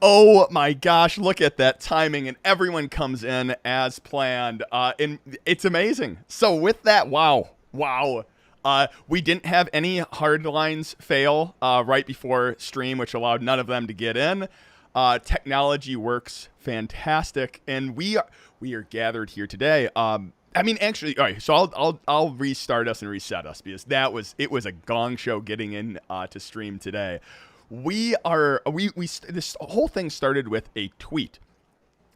Oh my gosh, look at that timing, and everyone comes in as planned. And it's amazing. So with that, wow. We didn't have any hard lines fail right before stream, which allowed none of them to get in. Technology works fantastic, and we are gathered here today. I mean, actually, all right. So I'll restart us and reset us because it was a gong show getting in to stream today. This whole thing started with a tweet,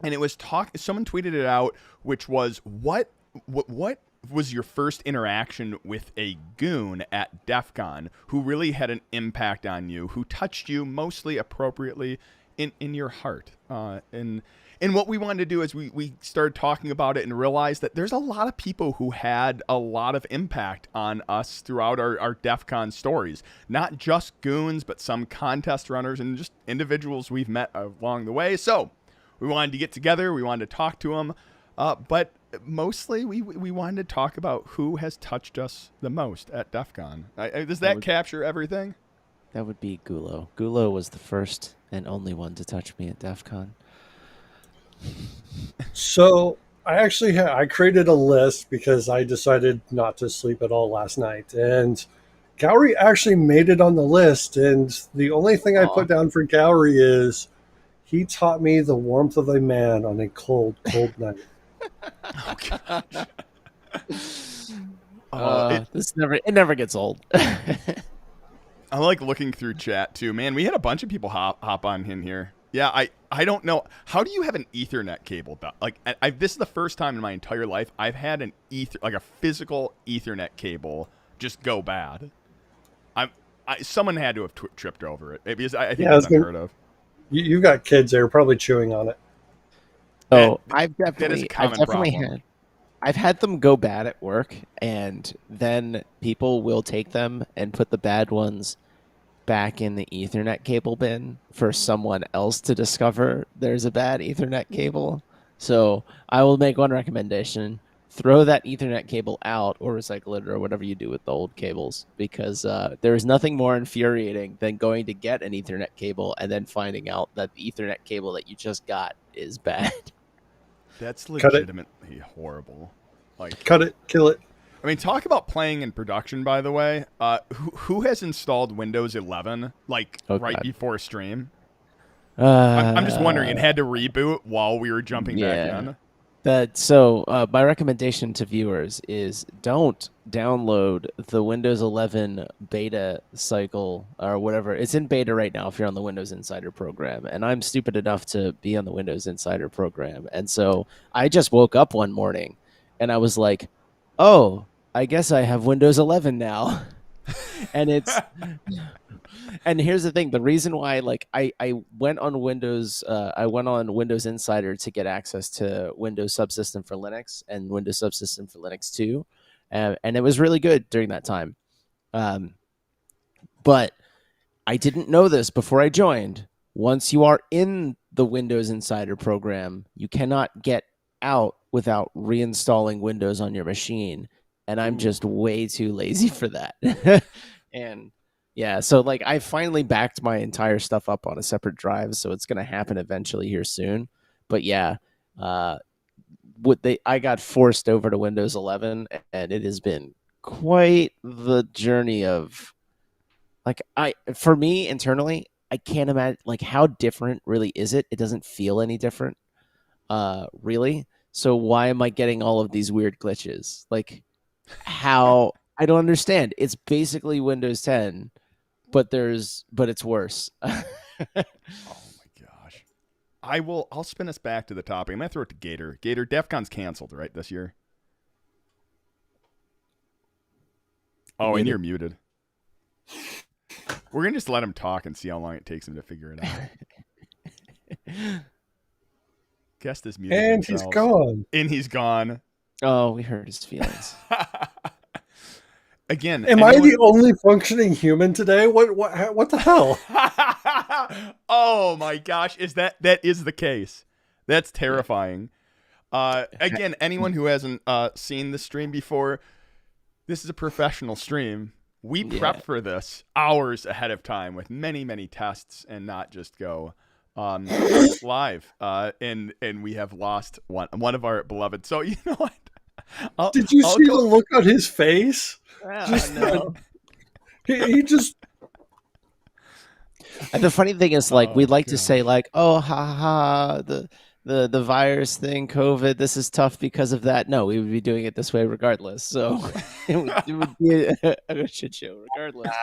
and it was someone tweeted it out, which was what was your first interaction with a goon at DEF CON who really had an impact on you, who touched you mostly appropriately in your heart. And what we wanted to do is we started talking about it and realized that there's a lot of people who had a lot of impact on us throughout our DEF CON stories. Not just goons, but some contest runners and just individuals we've met along the way. So we wanted to get together. We wanted to talk to them. But mostly we wanted to talk about who has touched us the most at DEF CON. Does that capture everything? That would be Gulo. Gulo was the first and only one to touch me at DEF CON. So I created a list because I decided not to sleep at all last night, and Gowry actually made it on the list. And the only thing I put down for Gowry is he taught me the warmth of a man on a cold night. Oh gosh. It never gets old. I like looking through chat too, man. We had a bunch of people hop on in here. Yeah, I don't know. How do you have an Ethernet cable? Like, this is the first time in my entire life I've had a physical Ethernet cable just go bad. Someone had to have tripped over it because I think it's unheard of. You've got kids that are probably chewing on it. Oh, I've definitely had them go bad at work, and then people will take them and put the bad ones back in the Ethernet cable bin for someone else to discover there's a bad Ethernet cable. So I will make one recommendation: throw that Ethernet cable out or recycle it or whatever you do with the old cables, because there is nothing more infuriating than going to get an Ethernet cable and then finding out that the Ethernet cable that you just got is bad. That's legitimately horrible. Like, cut it, kill it. I mean, talk about playing in production, by the way. Who has installed Windows 11, before stream? I'm just wondering, it had to reboot while we were jumping back in. My recommendation to viewers is don't download the Windows 11 beta cycle or whatever. It's in beta right now if you're on the Windows Insider program. And I'm stupid enough to be on the Windows Insider program. And so I just woke up one morning and I was like, oh, I guess I have Windows 11 now. And here's the thing. The reason why I went on Windows Insider to get access to Windows Subsystem for Linux and Windows Subsystem for Linux 2. And it was really good during that time. But I didn't know this before I joined. Once you are in the Windows Insider program, you cannot get out without reinstalling Windows on your machine. And I'm just way too lazy for that. And yeah, so I finally backed my entire stuff up on a separate drive, so it's going to happen eventually here soon. But yeah, I got forced over to Windows 11, and it has been quite the journey of for me internally, I can't imagine how different really is it. It doesn't feel any different, really. So why am I getting all of these weird glitches? How I don't understand. It's basically Windows 10, but it's worse. Oh my gosh. I'll spin us back to the topic. I'm gonna throw it to Gator. Gator, DEF CON's canceled, right, this year? Oh, and you're muted. We're gonna just let him talk and see how long it takes him to figure it out. Guest is muted. And he's gone. And he's gone. Oh, we hurt his feelings. Again, am I the only functioning human today? What the hell? Oh my gosh, that is the case? That's terrifying. Again, anyone who hasn't seen the stream before, this is a professional stream. We prep for this hours ahead of time with many, many tests and not just go live, and we have lost one of our beloved. So you know what? Did you I'll see the go. look on his face? Ah, Just no. he just And the funny thing is, like, Oh we'd like to say, gosh. like, oh, ha ha, ha, the virus thing, COVID, this is tough because of that. No, we would be doing it this way regardless. So it would be a shit show regardless.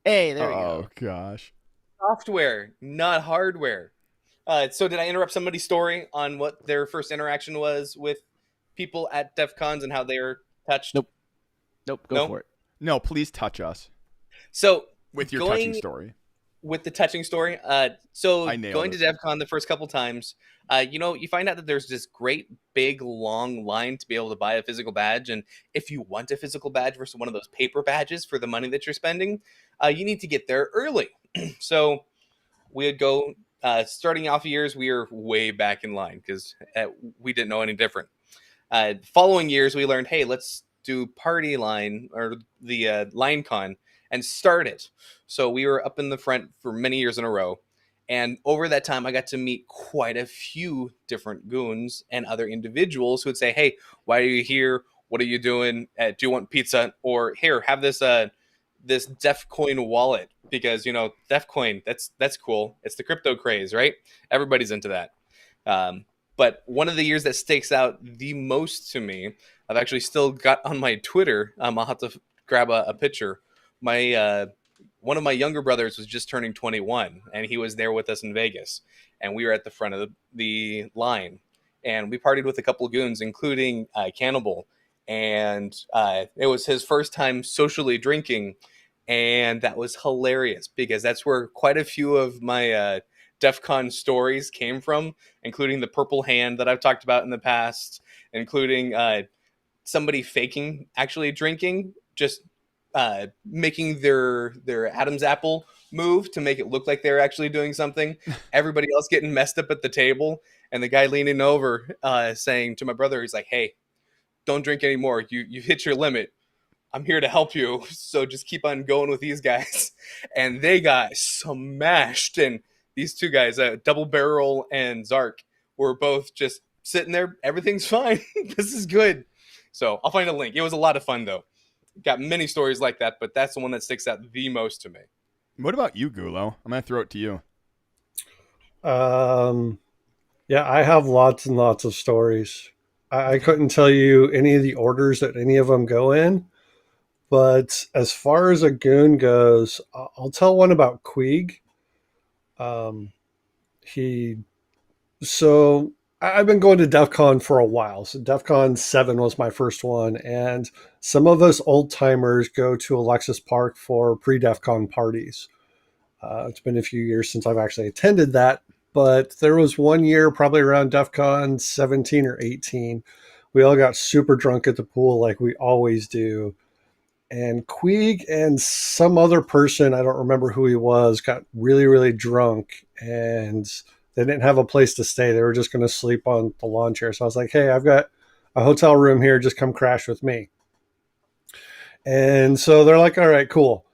Hey, there we Oh go. gosh. Software, not hardware. So did I interrupt somebody's story on what their first interaction was with people at DEF CONs and how they were touched? Nope. Nope, go No? for it. No, please touch us So with your touching going story. with the touching story, so I nailed going to it. DEF CON the first couple times, you find out that there's this great big long line to be able to buy a physical badge, and if you want a physical badge versus one of those paper badges for the money that you're spending, you need to get there early. So we would go. Starting off years, we were way back in line because we didn't know any different. Following years, we learned, hey, let's do party line or the line con and start it. So we were up in the front for many years in a row. And over that time, I got to meet quite a few different goons and other individuals who would say, hey, why are you here? What are you doing? Do you want pizza? Or here, have this DefCoin wallet because DefCoin, that's cool. It's the crypto craze, right? Everybody's into that. But one of the years that sticks out the most to me, I've actually still got on my Twitter. I'll have to grab a picture. My one of my younger brothers was just turning 21, and he was there with us in Vegas, and we were at the front of the line, and we partied with a couple of goons, including Cannibal, and it was his first time socially drinking, and that was hilarious because that's where quite a few of my DEF CON stories came from, including the purple hand that I've talked about in the past, including somebody faking actually drinking, just making their Adam's apple move to make it look like they're actually doing something. Everybody else getting messed up at the table, and the guy leaning over saying to my brother, he's like, hey, don't drink anymore. You've hit your limit. I'm here to help you. So just keep on going with these guys. And they got smashed. And these two guys, Double Barrel and Zark, were both just sitting there. Everything's fine. This is good. So I'll find a link. It was a lot of fun, though. Got many stories like that, but that's the one that sticks out the most to me. What about you, Gulo? I'm gonna throw it to you. Yeah, I have lots and lots of stories. I couldn't tell you any of the orders that any of them go in, but as far as a goon goes, I'll tell one about Queeg. He so I've been going to DEF CON for a while. So DEF CON 7 was my first one, and some of us old timers go to Alexis Park for pre-DEF CON parties. It's been a few years since I've actually attended that, but there was one year, probably around DEF CON 17 or 18, we all got super drunk at the pool like we always do. And Queeg and some other person, I don't remember who he was, got really, really drunk, and they didn't have a place to stay. They were just going to sleep on the lawn chair. So I was like, hey, I've got a hotel room here. Just come crash with me. And so they're like, all right, cool.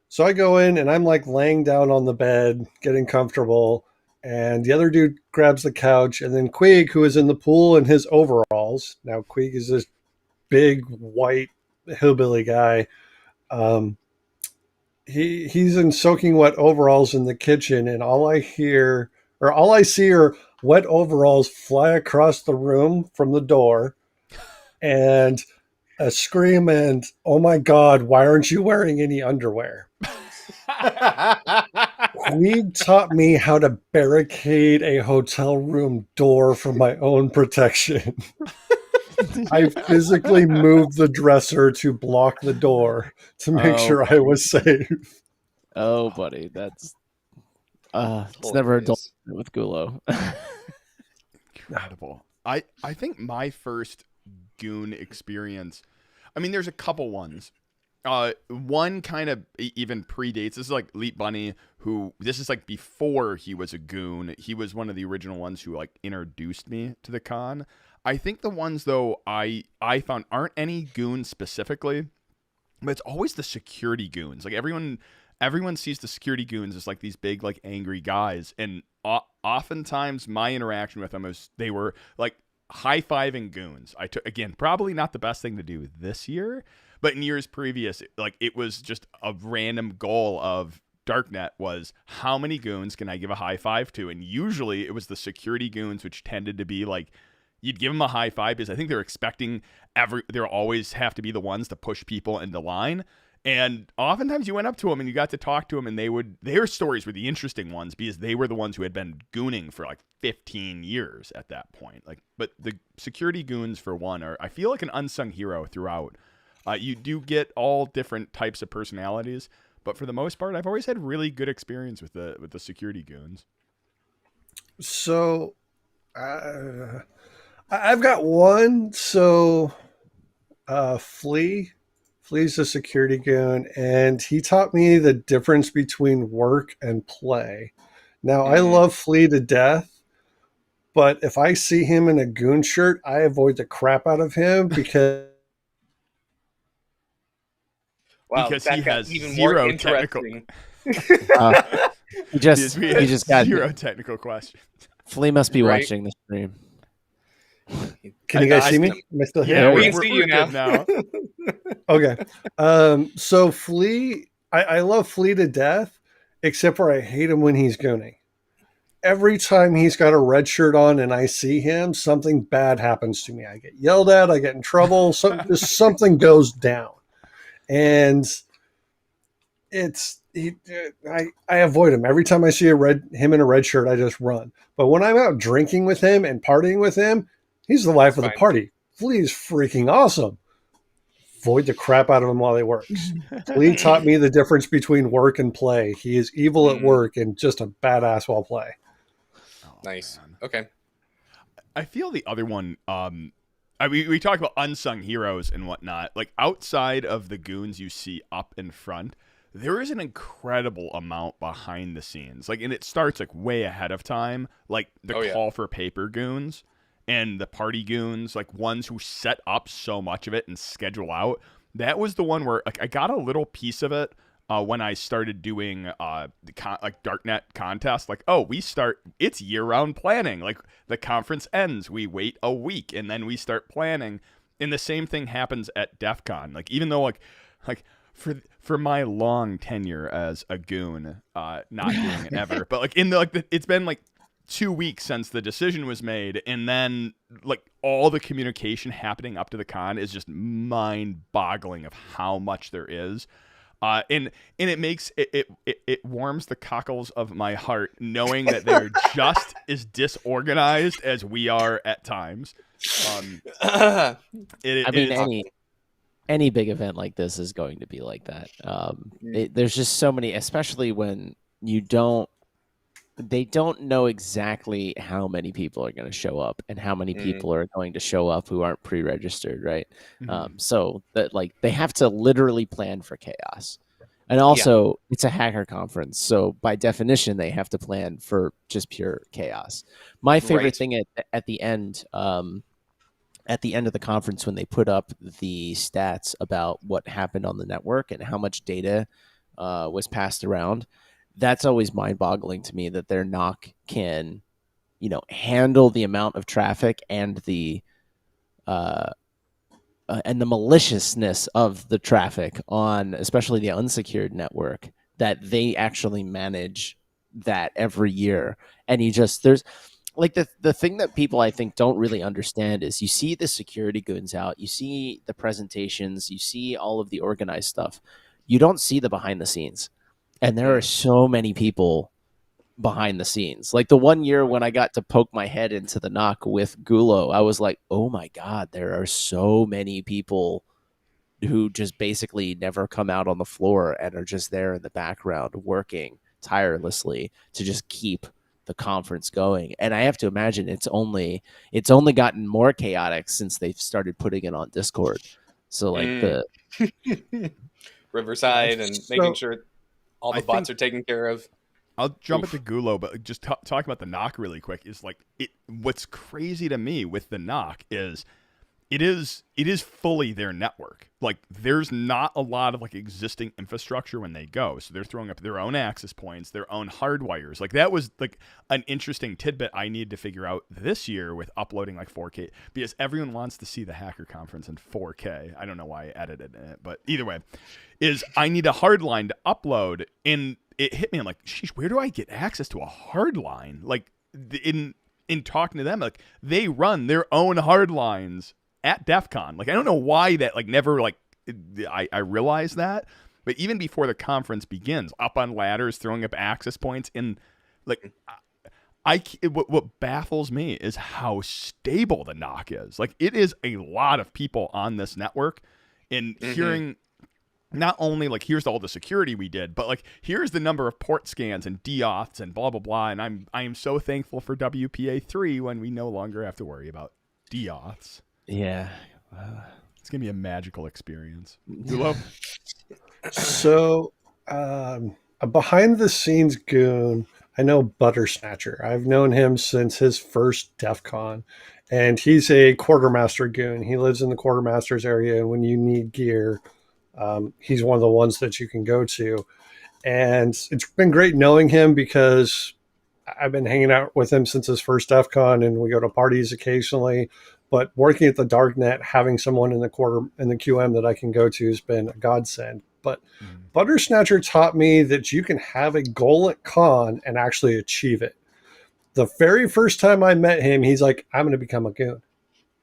So I go in and I'm like laying down on the bed, getting comfortable. And the other dude grabs the couch. And then Queeg, who is in the pool in his overalls. Now, Queeg is this big white hillbilly guy. He's in soaking wet overalls in the kitchen. And all I see are wet overalls fly across the room from the door. And a scream and, oh my God, why aren't you wearing any underwear? Queeg taught me how to barricade a hotel room door for my own protection. I physically moved the dresser to block the door to make sure I was safe. Oh, buddy, that's it's never a dull Hilarious. with Gulo. Incredible. I think my first goon experience, I mean, there's a couple ones. One kind of even predates. This is like Leap Bunny, who this is like before he was a goon. He was one of the original ones who like introduced me to the con. I think the ones though I found aren't any goons specifically, but it's always the security goons. Like everyone everyone sees the security goons as like these big, like angry guys. And oftentimes my interaction with them was they were like high-fiving goons. I took, again, probably not the best thing to do this year, but in years previous, like it was just a random goal of Darknet was how many goons can I give a high five to? And usually it was the security goons, which tended to be like, you'd give them a high five because I think they're expecting they'll always have to be the ones to push people into line. And oftentimes you went up to them and you got to talk to them, and their stories were the interesting ones because they were the ones who had been gooning for like 15 years at that point. Like, but the security goons, for one, I feel like an unsung hero throughout. You do get all different types of personalities, but for the most part, I've always had really good experience with the security goons. So, I've got one. So, Flea's a security goon, and he taught me the difference between work and play. Now, I love Flea to death, but if I see him in a goon shirt, I avoid the crap out of him because because he has even zero more technical. He just got zero technical questions. Flea must be Right. watching the stream. can you guys see me? Am I still here? Yeah, we we're can see we're you good now. Okay. So Flea, I love Flea to death, except for I hate him when he's gooning. Every time he's got a red shirt on and I see him, something bad happens to me. I get yelled at, I get in trouble, just something goes down. And I avoid him. Every time I see him in a red shirt, I just run. But when I'm out drinking with him and partying with him, he's the life of the Fine. party. Flea's freaking awesome. Avoid the crap out of him while he works. Flea taught me the difference between work and play. He is evil at work and just a badass while play. Nice. Man. Okay. I feel the other one. We talk about unsung heroes and whatnot. Like outside of the goons you see up in front, there is an incredible amount behind the scenes. Like, and it starts like way ahead of time. Like the call for paper goons and the party goons, like ones who set up so much of it and schedule out. That was the one where like I got a little piece of it when I started doing like Darknet contests. Like, oh, it's year-round planning. Like the conference ends, we wait a week, and then we start planning. And the same thing happens at DEF CON. Like, even though like for my long tenure as a goon, not doing it ever, but like it's been like 2 weeks since the decision was made, and then like all the communication happening up to the con is just mind-boggling of how much there is. And it makes it warms the cockles of my heart knowing that they're just as disorganized as we are at times. Any big event like this is going to be like that. There's just so many, especially when they don't know exactly how many people are going to show up and how many people are going to show up who aren't pre-registered, right? So that like they have to literally plan for chaos. And also it's a hacker conference, so by definition they have to plan for just pure chaos. My favorite thing at the end of the conference, when they put up the stats about what happened on the network and how much data was passed around, that's always mind-boggling to me that their NOC can, handle the amount of traffic and the maliciousness of the traffic on, especially the unsecured network, that they actually manage that every year. And there's like the thing that people I think don't really understand is you see the security goons out, you see the presentations, you see all of the organized stuff. You don't see the behind the scenes. And there are so many people behind the scenes. Like the one year when I got to poke my head into the NOC with Gulo, I was like, oh my God, there are so many people who just basically never come out on the floor and are just there in the background working tirelessly to just keep the conference going. And I have to imagine it's only gotten more chaotic since they've started putting it on Discord. So like the Riverside and making sure all the bots are taken care of. I'll jump into Gulo, but just talk about the NOC really quick. Is like what's crazy to me with the NOC is it is fully their network. Like there's not a lot of like existing infrastructure when they go. So they're throwing up their own access points, their own hardwires. Like that was like an interesting tidbit I needed to figure out this year with uploading like 4K, because everyone wants to see the hacker conference in 4K. I don't know why I edited it, but either way, is I need a hard line to upload, and it hit me. I'm like, sheesh, where do I get access to a hard line? Like in talking to them, like they run their own hard lines at DEF CON. Like I don't know why that like never like I realized that, but even before the conference begins, up on ladders, throwing up access points, and like what baffles me is how stable the knock is. Like it is a lot of people on this network, and hearing not only like here's all the security we did, but like here's the number of port scans and deauths and blah blah blah. And I am so thankful for WPA3 when we no longer have to worry about deauths. Yeah. It's gonna be a magical experience. Hello. So, a behind the scenes goon, I know Butter Snatcher. I've known him since his first DEF CON, and he's a quartermaster goon. He lives in the quartermasters area, and when you need gear, he's one of the ones that you can go to. And it's been great knowing him because I've been hanging out with him since his first DEF CON, and we go to parties occasionally. But working at the Darknet, having someone in the QM that I can go to has been a godsend. But Butter Snatcher taught me that you can have a goal at con and actually achieve it. The very first time I met him, he's like, I'm going to become a goon.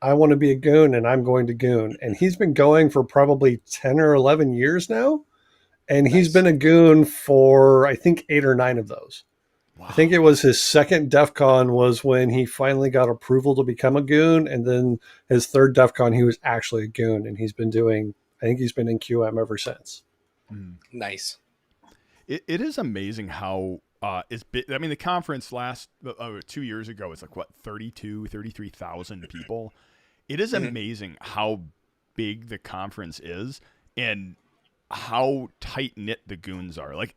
I want to be a goon, and I'm going to goon. And he's been going for probably 10 or 11 years now. And he's been a goon for, I think, 8 or 9 of those. Wow. I think it was his second DEF CON was when he finally got approval to become a goon. And then his third DEF CON, he was actually a goon. And he's been doing, I think he's been in QM ever since. Nice. It is amazing how the conference last 2 years ago was like what, 33,000 people. It is amazing how big the conference is and how tight knit the goons are. Like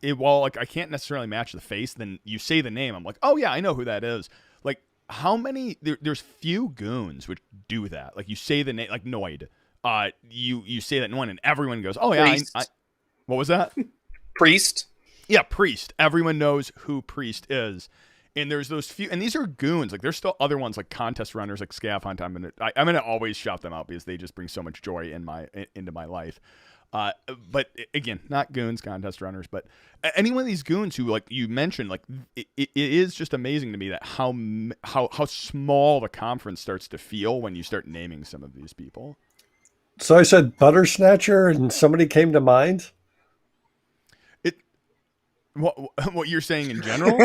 while like I can't necessarily match the face, then you say the name, I'm like, oh yeah, I know who that is. Like how many there's few goons which do that. Like you say the name, like Noid. You say that one and everyone goes, oh yeah, I what was that? Priest. Yeah, Priest. Everyone knows who Priest is. And there's those few, and these are goons. Like there's still other ones like contest runners, like Scav Hunt. I'm gonna always shout them out because they just bring so much joy into my life. But again, not goons, contest runners, but any one of these goons who, like you mentioned, like it is just amazing to me that how small the conference starts to feel when you start naming some of these people. So I said Butter Snatcher, and somebody came to mind. What you're saying in general?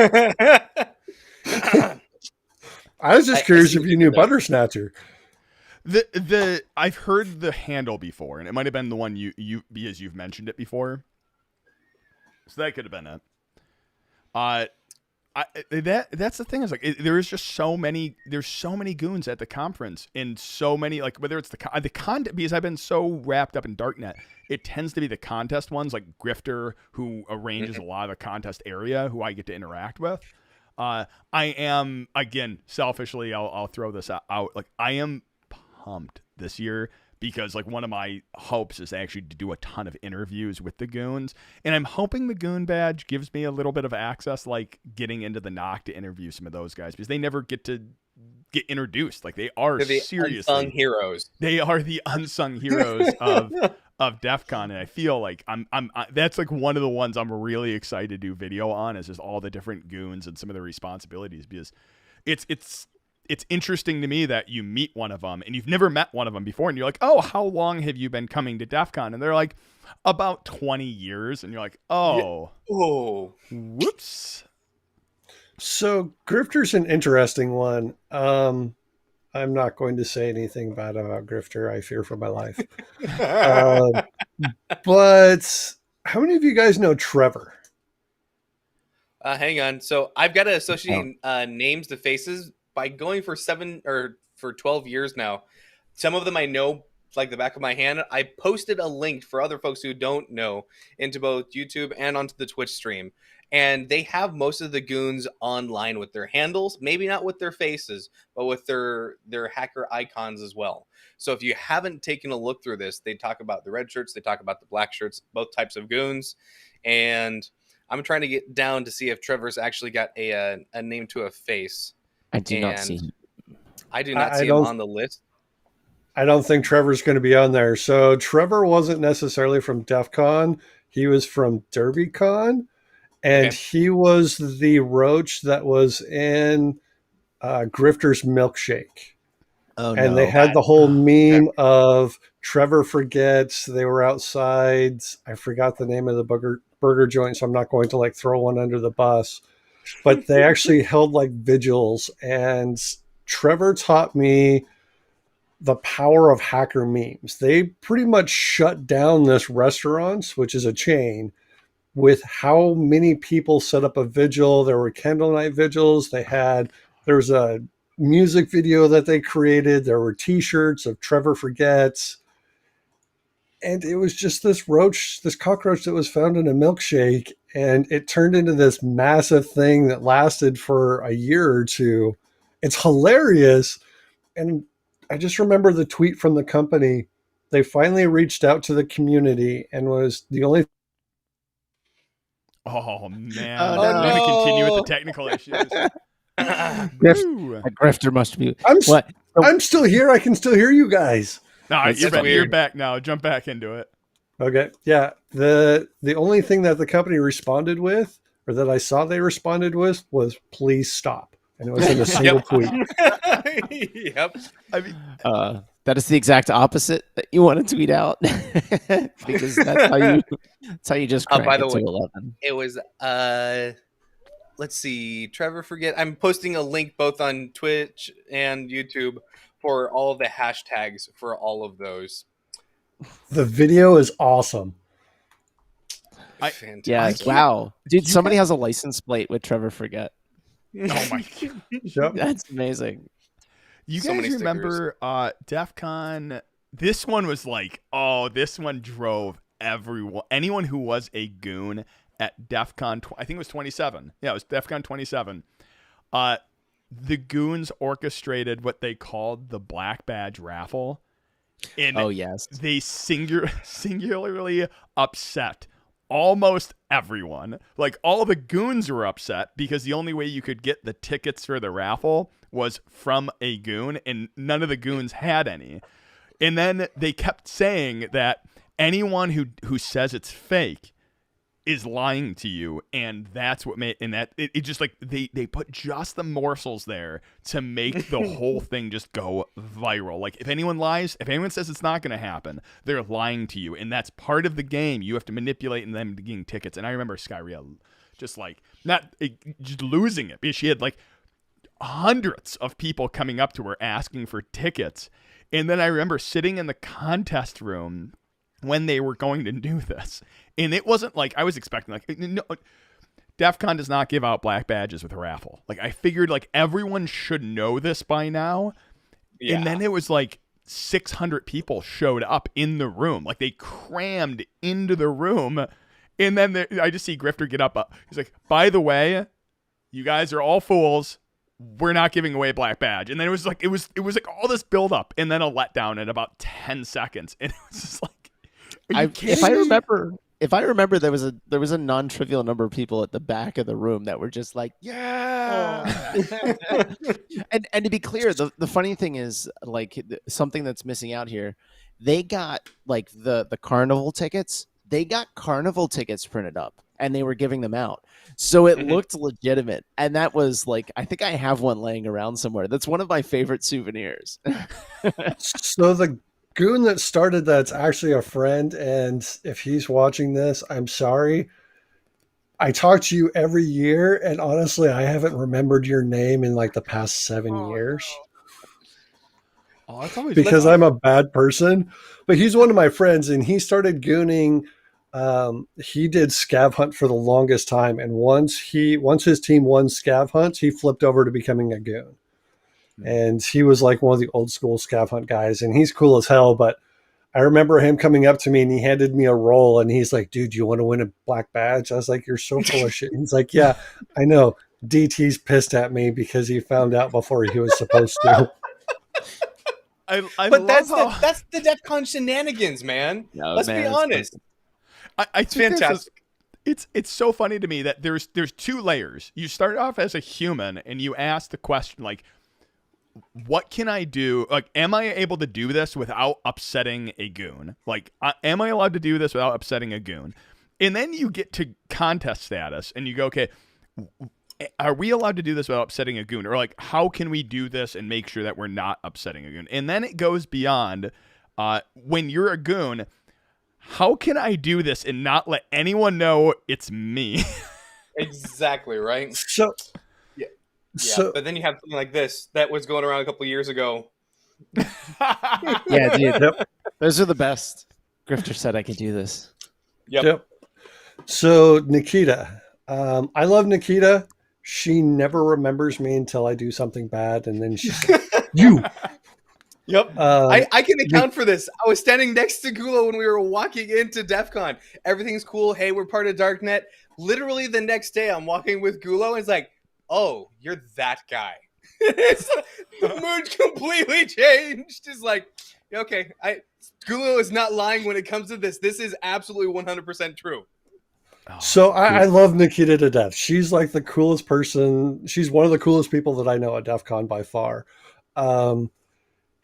I was just curious if you knew Butter Snatcher. I've heard the handle before, and it might have been the one you because you've mentioned it before. So that could have been it. That's the thing is like there is just there's so many goons at the conference, and so many like whether it's the content, because I've been so wrapped up in Darknet, it tends to be the contest ones like Grifter, who arranges a lot of the contest area, who I get to interact with. I am, again, selfishly, I'll throw this out. Like I am pumped this year because like one of my hopes is actually to do a ton of interviews with the goons, and I'm hoping the goon badge gives me a little bit of access, like getting into the knock to interview some of those guys, because they never get to get introduced. Like they're the seriously unsung heroes. They are the unsung heroes of DEF CON, and I feel like I'm that's like one of the ones I'm really excited to do video on, is just all the different goons and some of the responsibilities, because it's interesting to me that you meet one of them and you've never met one of them before, and you're like, oh, how long have you been coming to DEF CON? And they're like, about 20 years, and you're like, oh, whoops. So Grifter's an interesting one. I'm not going to say anything bad about Grifter. I fear for my life. But how many of you guys know Trevor? Hang on. So I've got to associate names to faces by going for 7 or for 12 years now. Some of them I know like the back of my hand. I posted a link for other folks who don't know into both YouTube and onto the Twitch stream. And they have most of the goons online with their handles, maybe not with their faces, but with their hacker icons as well. So if you haven't taken a look through this, they talk about the red shirts, they talk about the black shirts, both types of goons. And I'm trying to get down to see if Trevor's actually got a name to a face. I do not see him. I do not see him on the list. I don't think Trevor's going to be on there. So Trevor wasn't necessarily from DEF CON. He was from DerbyCon. And he was the roach that was in Grifter's Milkshake. Oh, and no. they had the whole meme of Trevor forgets. They were outside. I forgot the name of the burger joint, so I'm not going to like throw one under the bus. But they actually held like vigils, and Trevor taught me the power of hacker memes. They pretty much shut down this restaurant, which is a chain, with how many people set up a vigil. There were candle night vigils. There was a music video that they created. There were t-shirts of Trevor Forgets. And it was just this cockroach that was found in a milkshake. And it turned into this massive thing that lasted for a year or two. It's hilarious. And I just remember the tweet from the company. They finally reached out to the community and was the only. Oh, man. Oh, We're no. going to continue with the technical issues. A grifter must be. I'm still here. I can still hear you guys. No, That's you're back now. Jump back into it. Okay. Yeah. The only thing that the company responded with, or that I saw they responded with, was please stop. And it was in a single tweet. Yep. I mean, that is the exact opposite that you want to tweet out. Because that's how you just crank by the it to way, 11. It was let's see, Trevor Forget. I'm posting a link both on Twitch and YouTube for all the hashtags for all of those. The video is awesome. Fantastic. Yeah, wow. Dude, somebody has a license plate with Trevor Forget. oh, my God. Yep. That's amazing. You So many guys remember DEF CON? This one was like, this one drove everyone. Anyone who was a goon at DEF CON, I think it was 27. Yeah, it was DEF CON 27. The goons orchestrated what they called the Black Badge raffle. And Oh, yes. they singularly upset almost everyone. Like, all the goons were upset because the only way you could get the tickets for the raffle was from a goon, and none of the goons had any. And then they kept saying that anyone who says it's fake is lying to you, and that's what made, and that it just like they put just the morsels there to make the whole thing just go viral. Like, if anyone lies, if anyone says it's not going to happen, they're lying to you, and that's part of the game. You have to manipulate them to getting tickets. And I remember Skyria just like just losing it because she had like hundreds of people coming up to her asking for tickets. And then I remember sitting in the contest room when they were going to do this. And it wasn't like I was expecting, like, no, DEF CON does not give out black badges with a raffle. Like, I figured like everyone should know this by now. Yeah. And then it was like 600 people showed up in the room. Like, they crammed into the room. And then I just see Grifter get up. He's like, by the way, you guys are all fools. We're not giving away a black badge. And then it was like all this build up and then a letdown in about 10 seconds. And it was just like, if I remember, there was a non-trivial number of people at the back of the room that were just like, yeah. and to be clear, the funny thing is, like, something that's missing out here, they got like the carnival tickets. They got carnival tickets printed up and they were giving them out. So it looked legitimate. And that was like, I think I have one laying around somewhere. That's one of my favorite souvenirs. So the goon that started that's actually a friend, and if he's watching this, I'm sorry. I talk to you every year, and honestly, I haven't remembered your name in like the past 7 years. That's always because I'm a bad person. But he's one of my friends, and he started gooning. He did scav hunt for the longest time, and once his team won scav hunts, he flipped over to becoming a goon. And he was like one of the old school scav hunt guys, and he's cool as hell. But I remember him coming up to me and he handed me a roll and he's like, dude, you want to win a black badge? I was like, you're so full of shit. And he's like, yeah, I know. DT's pissed at me because he found out before he was supposed to. I But love that's the DEF CON shenanigans, man. No, Let's man, be it's honest. I think this is- Fantastic. it's so funny to me that there's two layers. You start off as a human and you ask the question like, what can I do? Like, am I able to do this without upsetting a goon? Like, am I allowed to do this without upsetting a goon? And then you get to contest status and you go, okay, are we allowed to do this without upsetting a goon? Or like, how can we do this and make sure that we're not upsetting a goon? And then it goes beyond when you're a goon, how can I do this and not let anyone know it's me? Exactly, right? So, Yeah, so but then you have something like this that was going around a couple of years ago. Yeah, dude. Yep. Those are the best. Grifter said I could do this. Yep. So Nikita, I love Nikita. She never remembers me until I do something bad, and then she's like, you. Yep. Uh, I can account for this. I was standing next to Gulo when we were walking into DEF CON. Everything's cool. Hey, we're part of Darknet. Literally the next day, I'm walking with Gulo, and it's like, oh, you're that guy. The mood completely changed. It's like, okay, Gulo is not lying when it comes to this. This is absolutely 100% true. So I love Nikita to death. She's like the coolest person. She's one of the coolest people that I know at DEF CON by far.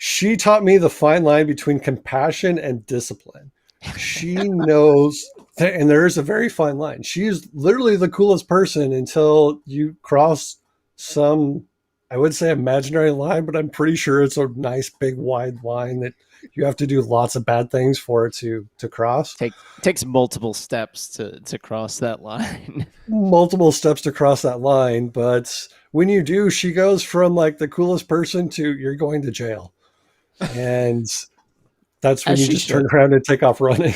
She taught me the fine line between compassion and discipline. She knows, and there is a very fine line. She's literally the coolest person until you cross some, I would say imaginary line, but I'm pretty sure it's a nice big wide line that you have to do lots of bad things for it to cross. Takes multiple steps to cross that line. Multiple steps to cross that line, but when you do, she goes from like the coolest person to you're going to jail. And that's when As you she just should. turn around and take off running.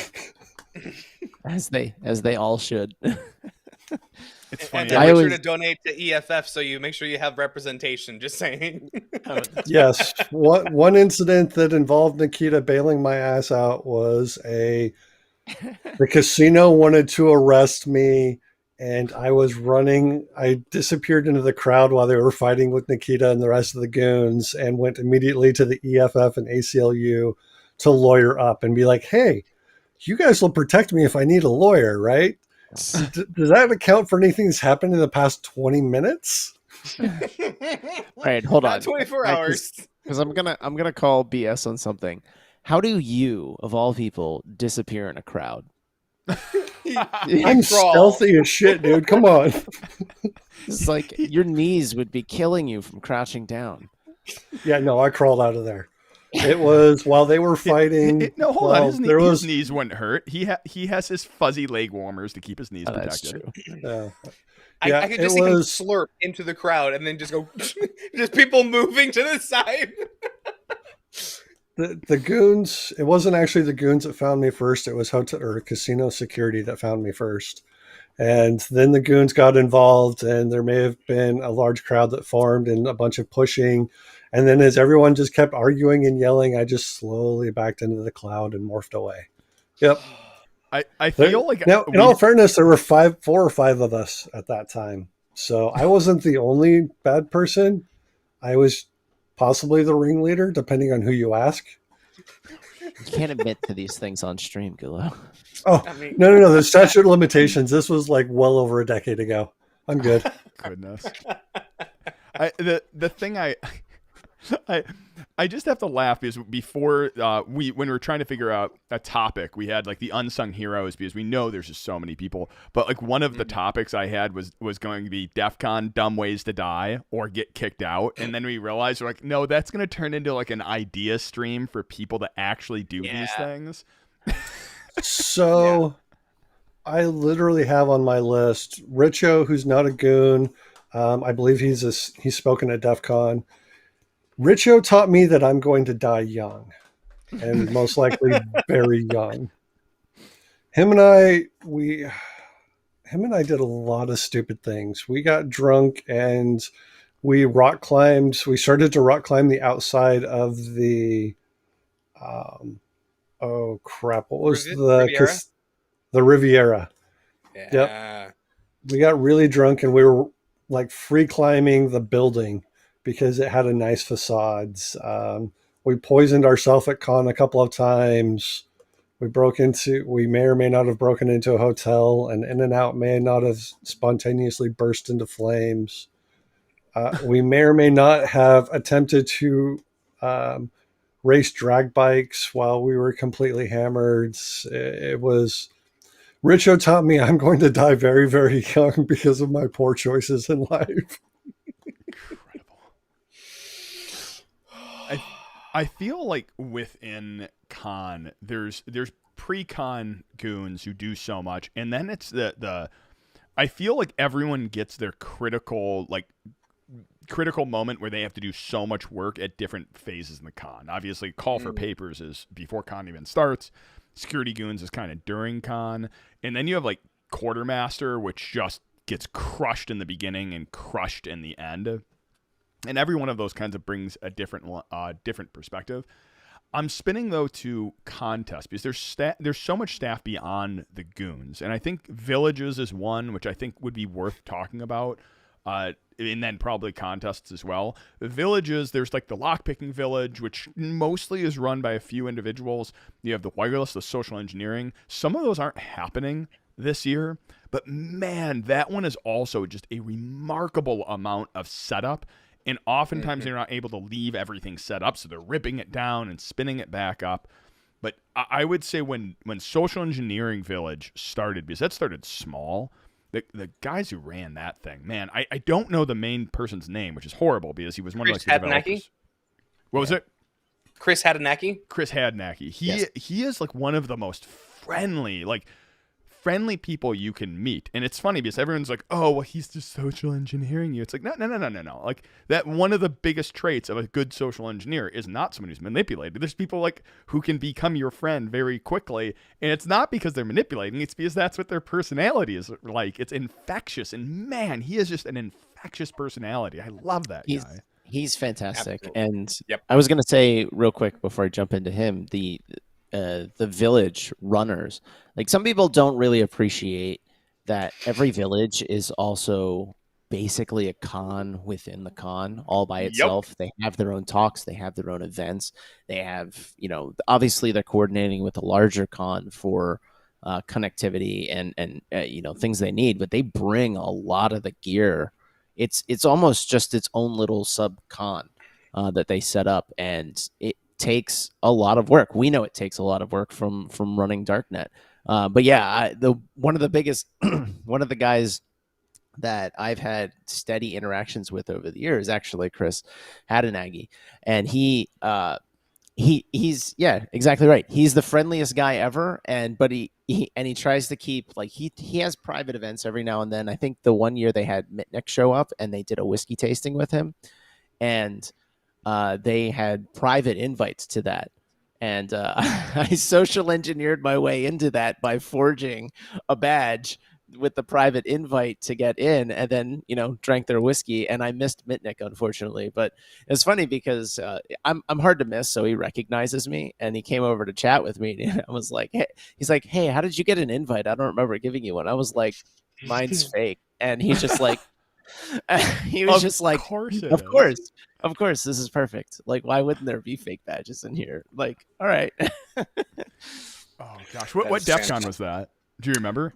As they all should. It's And funny. I make always- sure to donate to EFF so you make sure you have representation. Just saying. Yes. One incident that involved Nikita bailing my ass out was the casino wanted to arrest me and I was running. I disappeared into the crowd while they were fighting with Nikita and the rest of the goons and went immediately to the EFF and ACLU to lawyer up and be like, hey, you guys will protect me if I need a lawyer, right? Does that account for anything that's happened in the past 20 minutes? All right, hold on. Not 24 hours. Because I'm gonna call BS on something. How do you, of all people, disappear in a crowd? I'm stealthy as shit, dude. Come on. It's like your knees would be killing you from crouching down. Yeah, no, I crawled out of there. It was while they were fighting. No, hold well, on. His, there his was, knees wouldn't hurt. He has his fuzzy leg warmers to keep his knees That's protected. true. Yeah, I could it just see him was- slurp into the crowd and then just go, just people moving to the side. the goons. It wasn't actually the goons that found me first. It was hotel or casino security that found me first. And then the goons got involved, and there may have been a large crowd that formed and a bunch of pushing. And then as everyone just kept arguing and yelling, I just slowly backed into the cloud and morphed away. Yep. I feel like Now, in all fairness, there were 4 or 5 of us at that time. So I wasn't the only bad person. I was possibly the ringleader, depending on who you ask. You can't admit to these things on stream, Gulo. Oh, I mean, no. The statute of limitations. This was like well over a decade ago. I'm good. goodness. The thing I just have to laugh because before when we were trying to figure out a topic, we had like the unsung heroes because we know there's just so many people. But like one of the topics I had was going to be DEF CON dumb ways to die or get kicked out, and then we realized we're like, no, that's going to turn into like an idea stream for people to actually do these things. So I literally have on my list Richo, who's not a goon. I believe he's spoken at DEF CON. Richo taught me that I'm going to die young, and most likely very young. Him and I did a lot of stupid things. We got drunk and we rock climbed. We started to rock climb the outside of the oh crap, what was Riviera? the Riviera. Yep. Yeah. We got really drunk and we were like free climbing the building because it had a nice facades. We poisoned ourselves at con a couple of times. We may or may not have broken into a hotel, and In and Out may not have spontaneously burst into flames. We may or may not have attempted to race drag bikes while we were completely hammered. It was Richo taught me I'm going to die very, very young because of my poor choices in life. Incredible. I feel like within con there's pre-con goons who do so much, and then it's the I feel like everyone gets their critical moment where they have to do so much work at different phases in the con. Obviously, call for papers is before con even starts. Security goons is kind of during con, and then you have like quartermaster, which just gets crushed in the beginning and crushed in the end. And every one of those kinds of brings a different perspective. I'm spinning though to contest because there's so much staff beyond the goons, and I think villages is one which I think would be worth talking about. And then probably contests as well. The villages, there's like the lockpicking village, which mostly is run by a few individuals. You have the wireless, the social engineering. Some of those aren't happening this year, but man, that one is also just a remarkable amount of setup. And oftentimes they're not able to leave everything set up, so they're ripping it down and spinning it back up. But I would say when social engineering village started, because that started small, the guys who ran that thing, man, I don't know the main person's name, which is horrible because he was one of like the developers. What was it? Chris Hadanaki? Chris Hadanaki. He is like one of the most friendly people you can meet. And it's funny because everyone's like, oh, well, he's just social engineering you. It's like, no. Like that one of the biggest traits of a good social engineer is not someone who's manipulated. There's people like who can become your friend very quickly. And it's not because they're manipulating. It's because that's what their personality is like. It's infectious. And man, he is just an infectious personality. I love that guy. He's fantastic. Absolutely. And Yep. I was going to say real quick before I jump into him, the village runners, like some people don't really appreciate that every village is also basically a con within the con all by itself. Yep. They have their own talks, they have their own events, they have, obviously they're coordinating with a larger con for connectivity and things they need, but they bring a lot of the gear. It's almost just its own little sub con that they set up, and it takes a lot of work. We know it takes a lot of work from running Darknet. But yeah, one of the guys that I've had steady interactions with over the years, actually Chris Hadanagi, and he's exactly right. He's the friendliest guy ever, but he tries to keep like he has private events every now and then. I think the one year they had Mitnick show up and they did a whiskey tasting with him, and they had private invites to that. And I social engineered my way into that by forging a badge with the private invite to get in, and then, drank their whiskey. And I missed Mitnick, unfortunately. But it's funny because I'm hard to miss. So he recognizes me and he came over to chat with me. And I was like, hey, he's like, hey, how did you get an invite? I don't remember giving you one. I was like, mine's fake. And he's just like, he was just like, of course, this is perfect. Like, why wouldn't there be fake badges in here? Like, all right. Oh gosh, what DEF CON was that? Do you remember?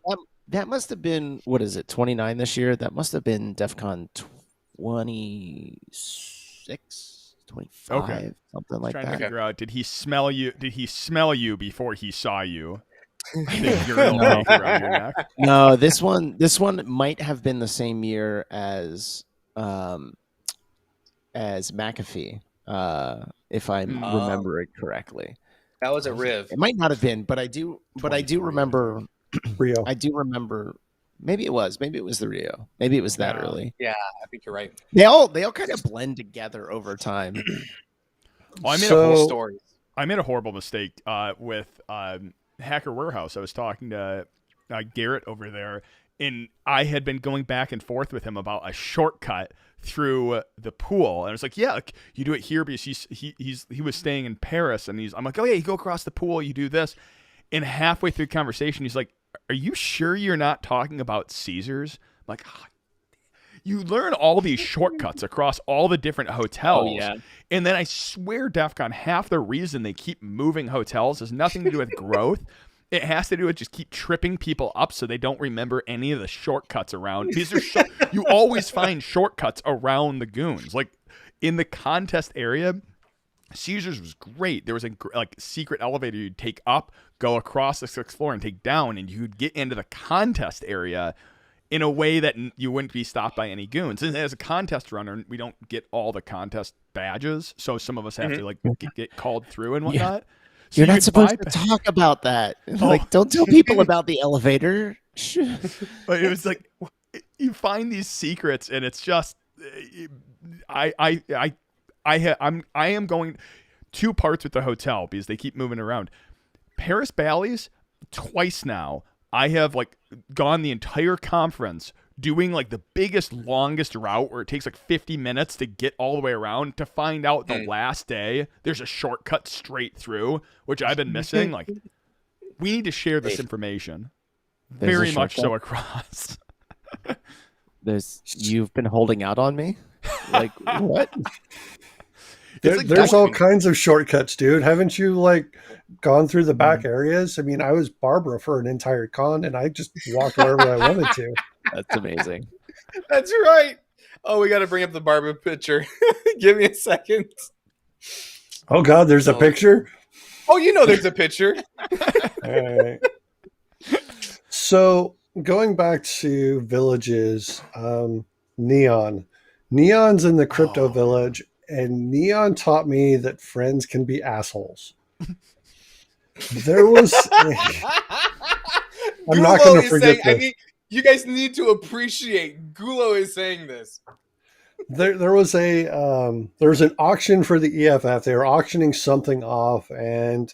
That must have been, what is it, 29 this year? That must have been DEF CON 26, 25, okay. Something like trying that. To figure out, did he smell you before he saw you? No, this one might have been the same year as McAfee, if I remember it correctly. That was a Riv. It might not have been, but I do remember Rio. I do remember. Maybe it was the Rio. Maybe it was that early. Yeah, I think you're right. They all kind of blend together over time. Well, I made a horrible mistake with Hacker Warehouse. I was talking to Garrett over there, and I had been going back and forth with him about a shortcut through the pool, and I was like, yeah, like, you do it here because he was staying in Paris, and I'm like, oh yeah, you go across the pool, you do this, and halfway through the conversation, he's like, are you sure you're not talking about Caesars? I'm like, oh, you learn all these shortcuts across all the different hotels. Oh, yeah. And then I swear, DEF CON, half the reason they keep moving hotels has nothing to do with growth. It has to do with just keep tripping people up so they don't remember any of the shortcuts around. Because you always find shortcuts around the Goons. Like in the contest area, Caesars was great. There was a secret elevator you'd take up, go across the 6th floor, and take down, and you'd get into the contest area in a way that you wouldn't be stopped by any Goons. And as a contest runner, we don't get all the contest badges, so some of us have to like get called through and whatnot. Yeah. So You're not supposed to talk about that. Like, don't tell people about the elevator. But it was like you find these secrets, and it's just I am going 2 parts with the hotel because they keep moving around. Paris Bally's twice now. I have like gone the entire conference doing like the biggest, longest route where it takes like 50 minutes to get all the way around to find out the last day there's a shortcut straight through, which I've been missing. Like, we need to share this information very much so across. You've been holding out on me? Like, what? There's all kinds of shortcuts, dude. Haven't you like gone through the back areas? I mean, I was Barbara for an entire con, and I just walked wherever I wanted to. That's amazing. That's right. Oh, we got to bring up the Barbara picture. Give me a second. Oh God, there's a picture. Oh, you know, there's a picture. All right. So going back to villages, Neon's in the crypto village. And Neon taught me that friends can be assholes. There was... I'm not going to forget this. You guys need to appreciate Gulo is saying this. There was an auction for the EFF. They were auctioning something off, and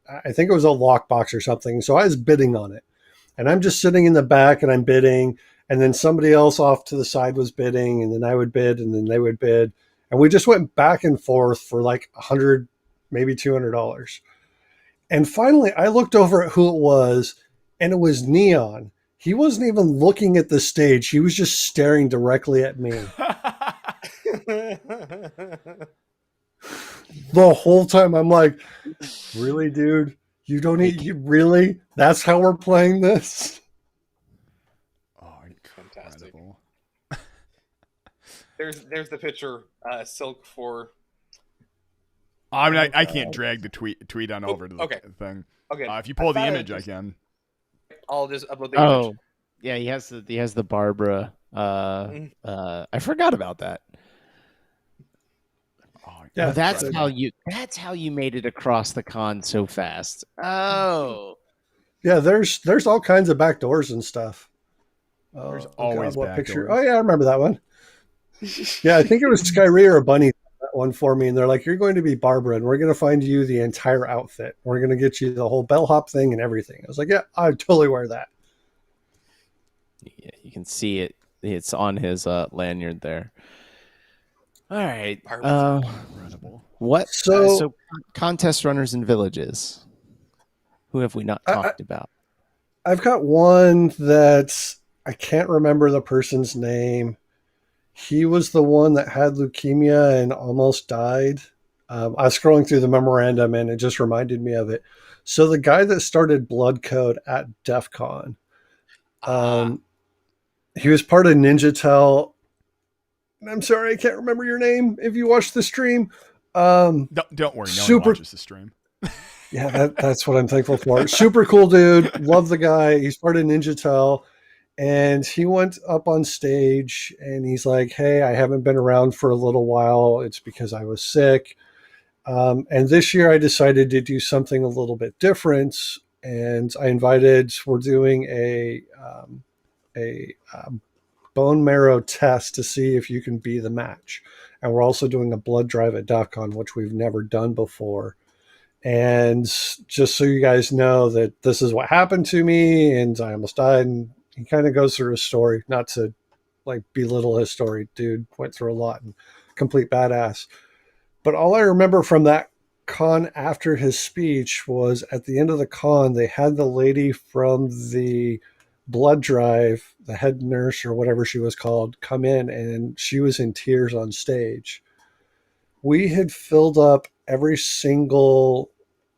I think it was a lockbox or something. So I was bidding on it. And I'm just sitting in the back, and I'm bidding. And then somebody else off to the side was bidding, and then I would bid, and then they would bid. And we just went back and forth for like $100, maybe $200. And finally, I looked over at who it was, and it was Neon. He wasn't even looking at the stage. He was just staring directly at me. The whole time, I'm like, really, dude? You don't need... You really? That's how we're playing this? Oh, fantastic. There's the picture, Silk for. I mean, I can't drag the tweet on over to the thing. Okay. If you pull the image, I can. I'll just upload the image. Yeah, he has the Barbara. I forgot about that. Yeah, that's how you made it across the con so fast. Oh. Yeah, there's all kinds of back doors and stuff. There's always what back picture? doors. Oh yeah, I remember that one. Yeah, I think it was Skyria or Bunny that one for me, and they're like, "You're going to be Barbara, and we're going to find you the entire outfit. We're going to get you the whole bellhop thing and everything." I was like, "Yeah, I'd totally wear that." Yeah, you can see it. It's on his lanyard there. All right. Incredible. What? So- So contest runners in villages. Who have we not talked about? I've got one that I can't remember the person's name. He was the one that had leukemia and almost died. I was scrolling through the memorandum, and it just reminded me of it. So the guy that started Blood Code at DEF CON, he was part of Ninjatel. I'm sorry, I can't remember your name if you watched the stream. Don't worry, no one watches the stream. Yeah, that's what I'm thankful for. Super cool dude. Love the guy. He's part of Ninjatel. And he went up on stage and he's like, "Hey, I haven't been around for a little while. It's because I was sick. And this year I decided to do something a little bit different. And we're doing a bone marrow test to see if you can be the match. And we're also doing a blood drive at DEF CON, which we've never done before. And just so you guys know that this is what happened to me, and I almost died, and He kind of goes through his story, not to like belittle his story. Dude went through a lot and complete badass. But all I remember from that con after his speech was at the end of the con, they had the lady from the blood drive, the head nurse or whatever she was called, come in, and she was in tears on stage. We had filled up every single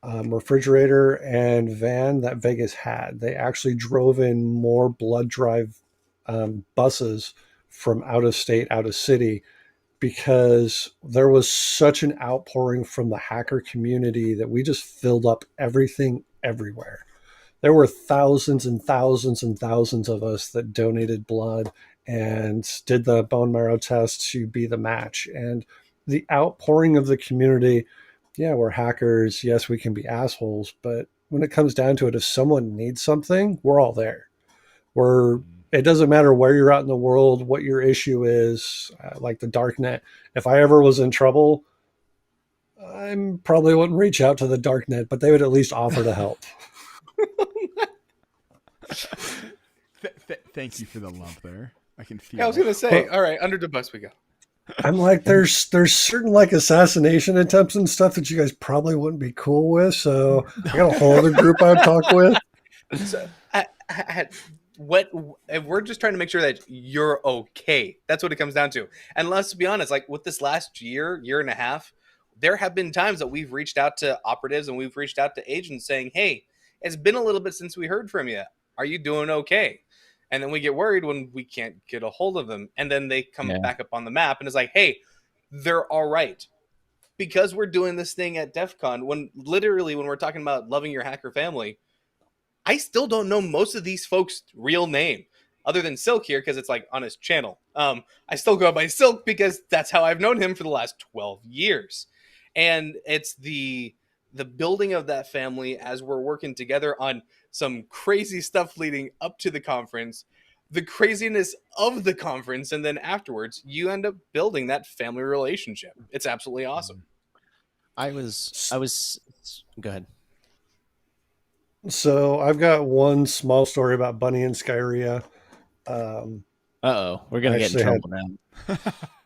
refrigerator and van that Vegas had. They actually drove in more blood drive buses from out of state, out of city, because there was such an outpouring from the hacker community that we just filled up everything everywhere. There were thousands and thousands and thousands of us that donated blood and did the bone marrow test to be the match. And the outpouring of the community, yeah, we're hackers. Yes, we can be assholes. But when it comes down to it, if someone needs something, we're all there. It doesn't matter where you're at in the world, what your issue is, like the darknet. If I ever was in trouble, I probably wouldn't reach out to the darknet, but they would at least offer to help. Thank you for the love there. I can feel. Yeah, I was gonna say, all right, under the bus we go. I'm like, there's certain like assassination attempts and stuff that you guys probably wouldn't be cool with. So I got a whole other group I'd talk with. So, we're just trying to make sure that you're okay. That's what it comes down to. And let's be honest, like with this last year and a half, there have been times that we've reached out to operatives and we've reached out to agents saying, hey, it's been a little bit since we heard from you. Are you doing okay? And then we get worried when we can't get a hold of them. And then they come back up on the map and it's like, hey, they're all right. Because we're doing this thing at DEF CON, when we're talking about loving your hacker family, I still don't know most of these folks' real name other than Silk here because it's like on his channel. I still go by Silk because that's how I've known him for the last 12 years. And it's the building of that family as we're working together on some crazy stuff leading up to the conference, the craziness of the conference, and then afterwards you end up building that family relationship. It's absolutely awesome. I was go ahead. So I've got one small story about Bunny and Skyria. We're gonna get in trouble now.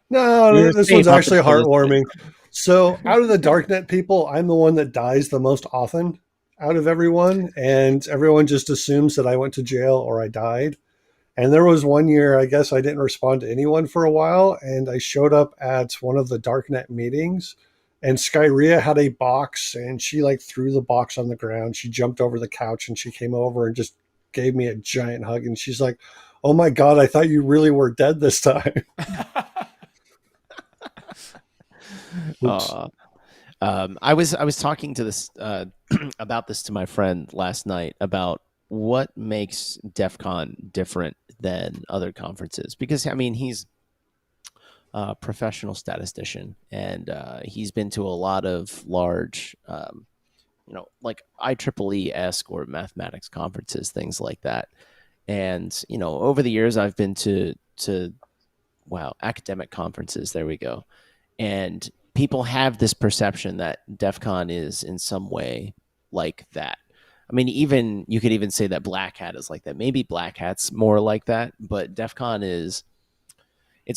No, this one's actually heartwarming. So out of the Darknet people, I'm the one that dies the most often out of everyone, and everyone just assumes that I went to jail or I died. And there was one year, I guess I didn't respond to anyone for a while, and I showed up at one of the Darknet meetings, and Skyria had a box, and she like threw the box on the ground. She jumped over the couch, and she came over and just gave me a giant hug, and she's like, "Oh my God, I thought you really were dead this time." I was talking to this about this to my friend last night about what makes DEF CON different than other conferences, because I mean he's a professional statistician and he's been to a lot of large like IEEE-esque or mathematics conferences, things like that. And over the years I've been to academic conferences, there we go, and people have this perception that DEF CON is in some way like that. I mean, you could even say that Black Hat is like that. Maybe Black Hat's more like that, but DEF CON it's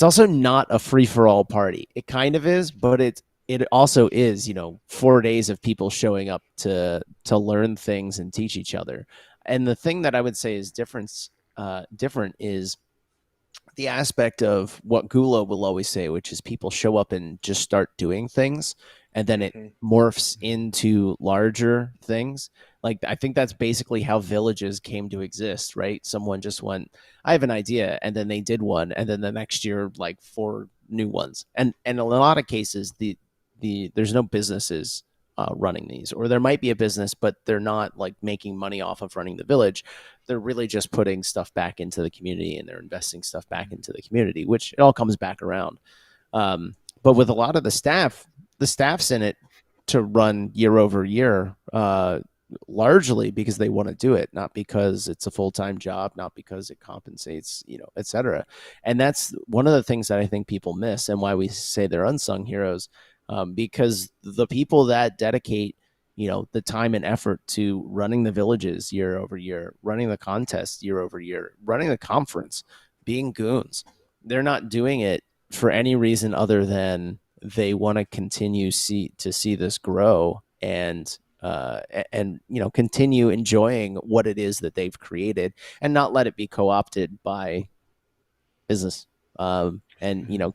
also not a free-for-all party. It kind of is, but it also is, 4 days of people showing up to learn things and teach each other. And the thing that I would say is different is the aspect of what Gula will always say, which is people show up and just start doing things, and then it morphs into larger things. Like, I think that's basically how villages came to exist, right? Someone just went, I have an idea, and then they did one, and then the next year, like 4 new ones. And in a lot of cases, there's no businesses running these, or there might be a business, but they're not like making money off of running the village. They're really just putting stuff back into the community, and they're investing stuff back into the community, which it all comes back around. But with a lot of the staff's in it to run year over year, largely because they want to do it, not because it's a full-time job, not because it compensates, et cetera. And that's one of the things that I think people miss, and why we say they're unsung heroes, because the people that dedicate, the time and effort to running the villages year over year, running the contest year over year, running the conference, being goons. They're not doing it for any reason other than they want to continue to see this grow and continue enjoying what it is that they've created and not let it be co-opted by business, and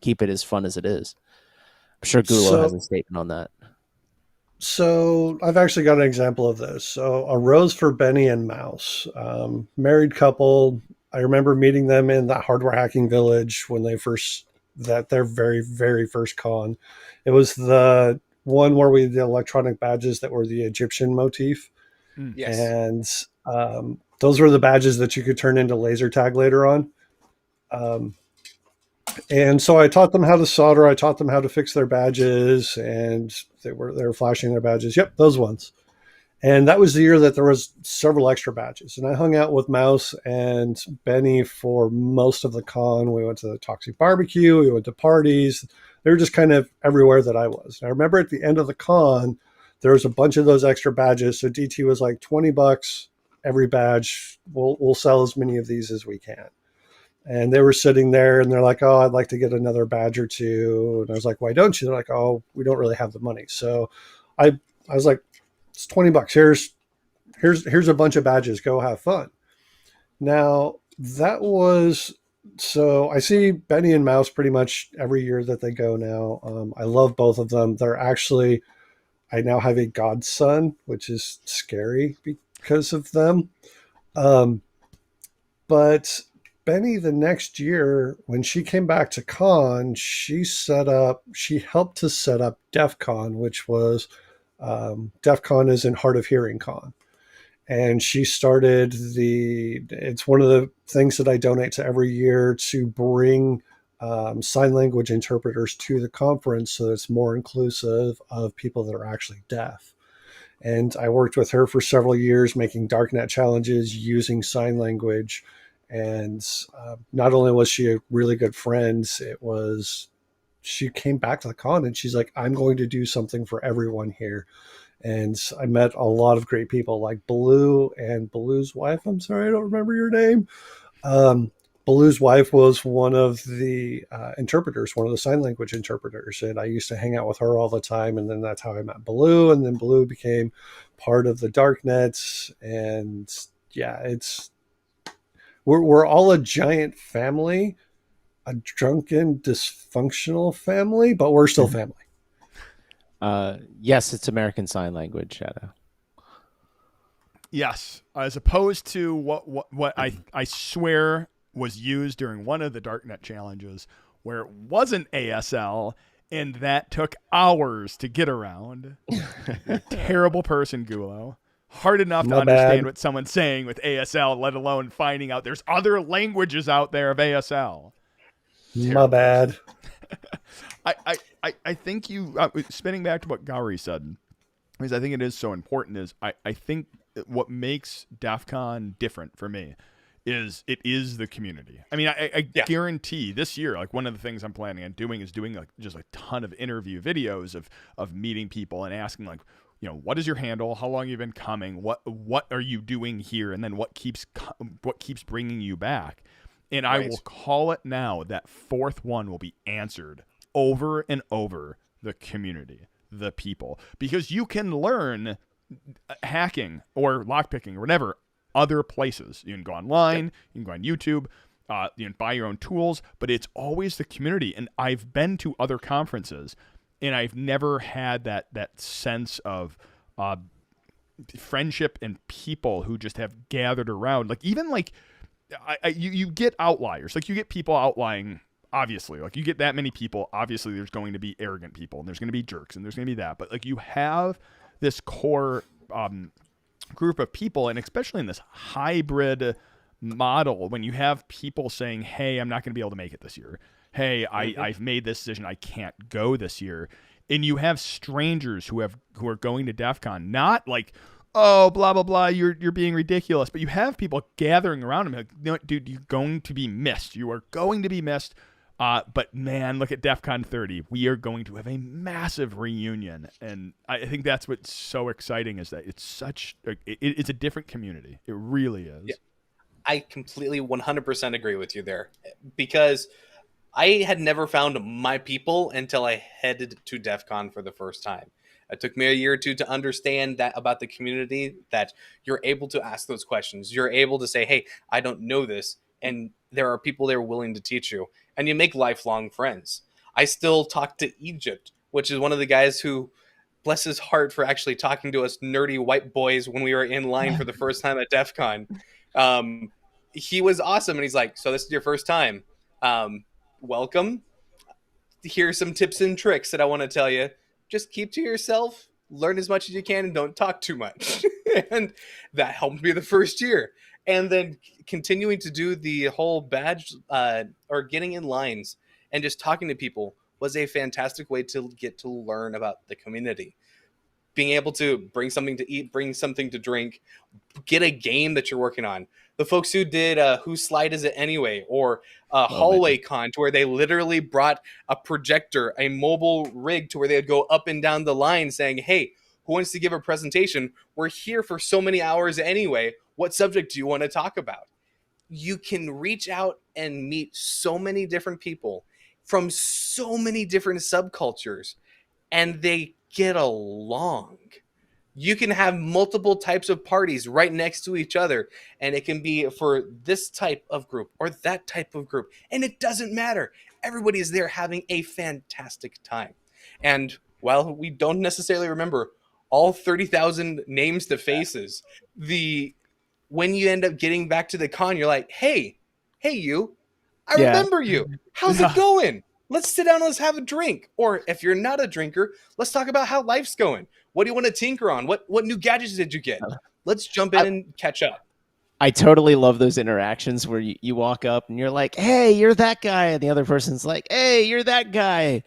keep it as fun as it is. I'm sure Gulo has a statement on that. So I've actually got an example of this. So a rose for Benny and Mouse, married couple. I remember meeting them in that hardware hacking village when their very, very first con. It was the one where we did the electronic badges that were the Egyptian motif. Yes. And those were the badges that you could turn into laser tag later on. And so I taught them how to solder. I taught them how to fix their badges, and they were flashing their badges. Yep, those ones. And that was the year that there was several extra badges. And I hung out with Mouse and Benny for most of the con. We went to the Toxic Barbecue. We went to parties. They were just kind of everywhere that I was. And I remember at the end of the con, there was a bunch of those extra badges. So DT was like $20 every badge. We'll sell as many of these as we can. And they were sitting there and they're like, oh, I'd like to get another badge or two. And I was like, why don't you? They're like, oh, we don't really have the money. So I was like, it's $20. Here's a bunch of badges. Go have fun. Now so I see Benny and Mouse pretty much every year that they go now. I love both of them. I now have a godson, which is scary because of them. But Benny, the next year, when she came back to con, she helped to set up DEF CON, which was DEF CON is in Hard of Hearing Con. And she started it's one of the things that I donate to every year to bring sign language interpreters to the conference so that it's more inclusive of people that are actually deaf. And I worked with her for several years making darknet challenges using sign language. And not only was she a really good friend, she came back to the con and she's like, I'm going to do something for everyone here. And I met a lot of great people like Blue and Blue's wife. I'm sorry, I don't remember your name. Blue's wife was one of the interpreters, one of the sign language interpreters. And I used to hang out with her all the time. And then that's how I met Blue. And then Blue became part of the Darknets. And yeah, we're all a giant family, a drunken, dysfunctional family, but we're still family. Yes, it's American Sign Language, Shadow. Yes, as opposed to what I swear was used during one of the Darknet challenges where it wasn't ASL, and that took hours to get around. You're a terrible person, Gulo. Hard enough to understand what someone's saying with ASL, let alone finding out there's other languages out there of ASL. My bad. I think spinning back to what Gowrie said, because I think it is so important, is I think what makes DEF CON different for me is it is the community. I mean, I guarantee this year, like one of the things I'm planning on doing is doing like just a ton of interview videos of meeting people and asking like, what is your handle? How long have you been coming? What are you doing here? And then what keeps bringing you back? And I will call it now that fourth one will be answered over and over: the community, the people, because you can learn hacking or lockpicking or whatever other places. You can go online, you can go on YouTube, you can buy your own tools, but it's always the community. And I've been to other conferences, and I've never had that sense of friendship and people who just have gathered around. Like even like you get outliers. Like you get people outlying. Obviously, like you get that many people. Obviously, there's going to be arrogant people, and there's going to be jerks, and there's going to be that. But like you have this core group of people, and especially in this hybrid model, when you have people saying, "Hey, I'm not going to be able to make it this year. Hey, I've made this decision. I can't go this year," and you have strangers who are going to DEF CON, not like, oh, blah, blah, blah, you're being ridiculous. But you have people gathering around him like, dude, you're going to be missed. You are going to be missed. But man, look at DEF CON 30. We are going to have a massive reunion, and I think that's what's so exciting is that it's it's a different community. It really is. Yeah. I completely 100% agree with you there, because I had never found my people until I headed to DEF CON for the first time. It took me a year or two to understand that about the community, that you're able to ask those questions. You're able to say, hey, I don't know this. And there are people there willing to teach you. And you make lifelong friends. I still talk to Egypt, which is one of the guys who, bless his heart for actually talking to us nerdy white boys when we were in line for the first time at DEF CON. He was awesome. And he's like, so this is your first time. Welcome. Here's some tips and tricks that I want to tell you. Just keep to yourself, learn as much as you can, and don't talk too much. And that helped me the first year. And then continuing to do the whole badge or getting in lines and just talking to people was a fantastic way to get to learn about the community. Being able to bring something to eat, bring something to drink, get a game that you're working on. The folks who did Whose Slide Is It Anyway? Or Hallway Con, to where they literally brought a projector, a mobile rig, to where they would go up and down the line saying, hey, who wants to give a presentation? We're here for so many hours anyway. What subject do you want to talk about? You can reach out and meet so many different people from so many different subcultures, and they get along. You can have multiple types of parties right next to each other, and it can be for this type of group or that type of group, and it doesn't matter. Everybody is there having a fantastic time. And while we don't necessarily remember all 30,000 names to faces, when you end up getting back to the con, you're like, hey, you, I remember you. How's it going? Let's sit down and let's have a drink. Or if you're not a drinker, let's talk about how life's going. What do you want to tinker on? What new gadgets did you get? Let's jump in and catch up. I totally love those interactions where you walk up and you're like, hey, you're that guy. And the other person's like, hey, you're that guy.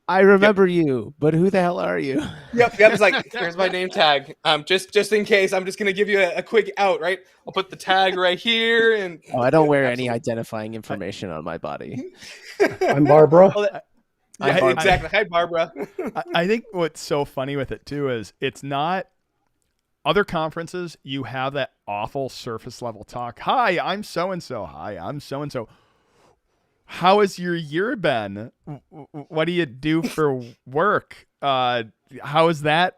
I remember you, but who the hell are you? Yep. It's like, here's my name tag. Just in case, I'm just going to give you a quick out, right? I'll put the tag right here. And I don't wear any identifying information on my body. I'm Barbara. Exactly. Hi, Barbara. I think what's so funny with it too is it's not other conferences. You have that awful surface level talk. Hi, I'm so-and-so. Hi, I'm so-and-so. How has your year been? What do you do for work? How's that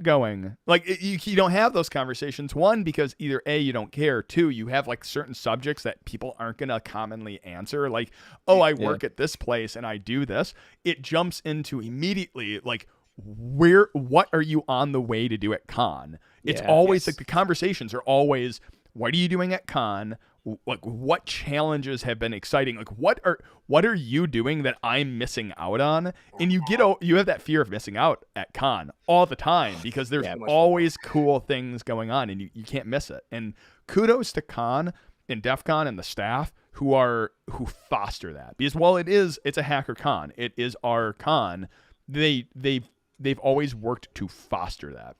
going? Like you don't have those conversations. One, because either A, you don't care. Two, you have like certain subjects that people aren't going to commonly answer. Like, oh, I work at this place and I do this. It jumps into immediately like, what are you on the way to do at con? It's always like the conversations are always, what are you doing at con? Like, what challenges have been exciting? Like, what are you doing that I'm missing out on? And you have that fear of missing out at con all the time because there's always cool things going on and you can't miss it. And kudos to con and DEF CON and the staff who foster that, because while it's a hacker con, it is our con. They've always worked to foster that.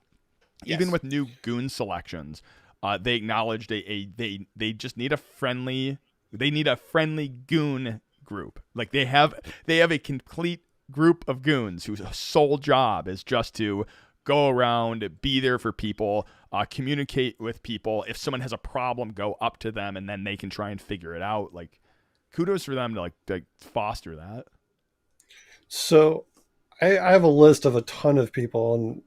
Even with new goon selections. They acknowledge they just need a friendly goon group. Like they have a complete group of goons whose sole job is just to go around, be there for people, communicate with people. If someone has a problem, go up to them and then they can try and figure it out. Like kudos for them to foster that. So I have a list of a ton of people, and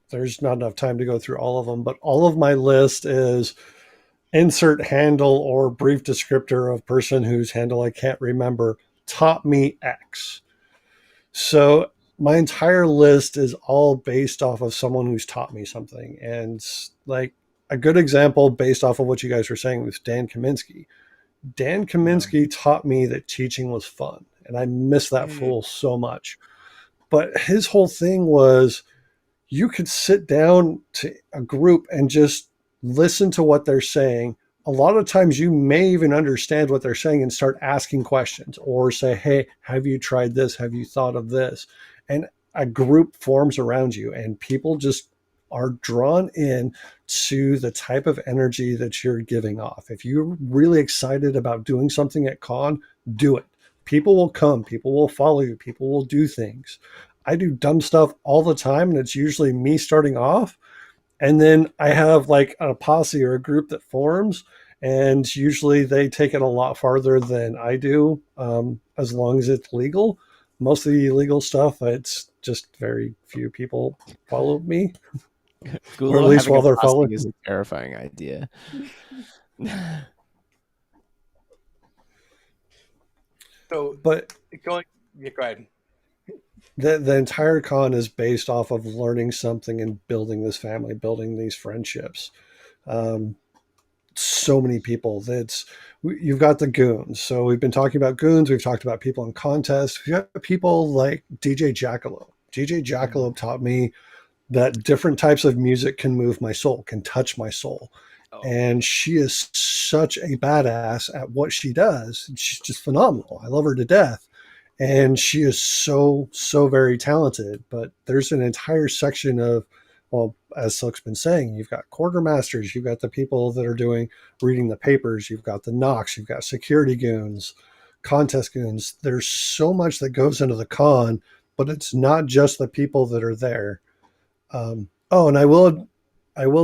there's not enough time to go through all of them, but all of my list is insert handle or brief descriptor of person whose handle I can't remember taught me X. So my entire list is all based off of someone who's taught me something. And like a good example based off of what you guys were saying with Dan Kaminsky. Dan Kaminsky taught me that teaching was fun. And I miss that fool so much. But his whole thing was, you could sit down to a group and just listen to what they're saying. A lot of times you may even understand what they're saying and start asking questions or say, hey, have you tried this? Have you thought of this? And a group forms around you and people just are drawn in to the type of energy that you're giving off. If you're really excited about doing something at con, do it. people will come, people will follow you, people will do things. I do dumb stuff all the time, and it's usually me starting off. And then I have like a posse or a group that forms, and usually they take it a lot farther than I do, as long as it's legal. Most of the illegal stuff, it's just very few people follow me, or at Gulo least having while a they're posse following. is a terrifying idea. So But going, yeah, go ahead. the entire con is based off of learning something and building this family, building these friendships. Um, so many people. That's You've got the goons. So we've been talking about goons. We've talked about people in contests. We have people like DJ Jackalope. DJ Jackalope taught me that different types of music can move my soul, can touch my soul. Oh, And she is such a badass at what she does. She's just phenomenal. I love her to death. And she is so very talented. But there's an entire section of, well, as Silk's been saying, you've got quartermasters, you've got the people that are doing reading the papers, you've got the knocks, you've got security goons, contest goons. There's so much that goes into the con, but it's not just the people that are there. And I will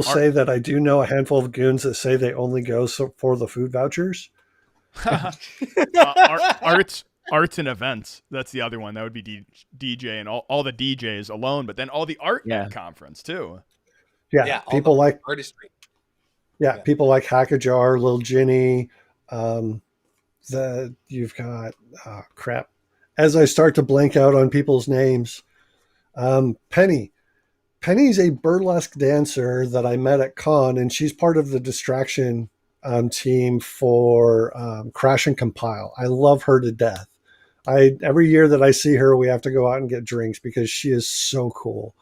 say that I do know a handful of goons that say they only go for the food vouchers. Arts and events. That's the other one. That would be DJ and all the DJs alone, but then all the art in the conference too. Yeah, all people the like artistry. people like Hackajar, Lil Ginny. You've got crap. As I start to blank out on people's names, Penny. Penny's a burlesque dancer that I met at con, and she's part of the distraction team for Crash and Compile. I love her to death. Every year that I see her, we have to go out and get drinks because she is so cool.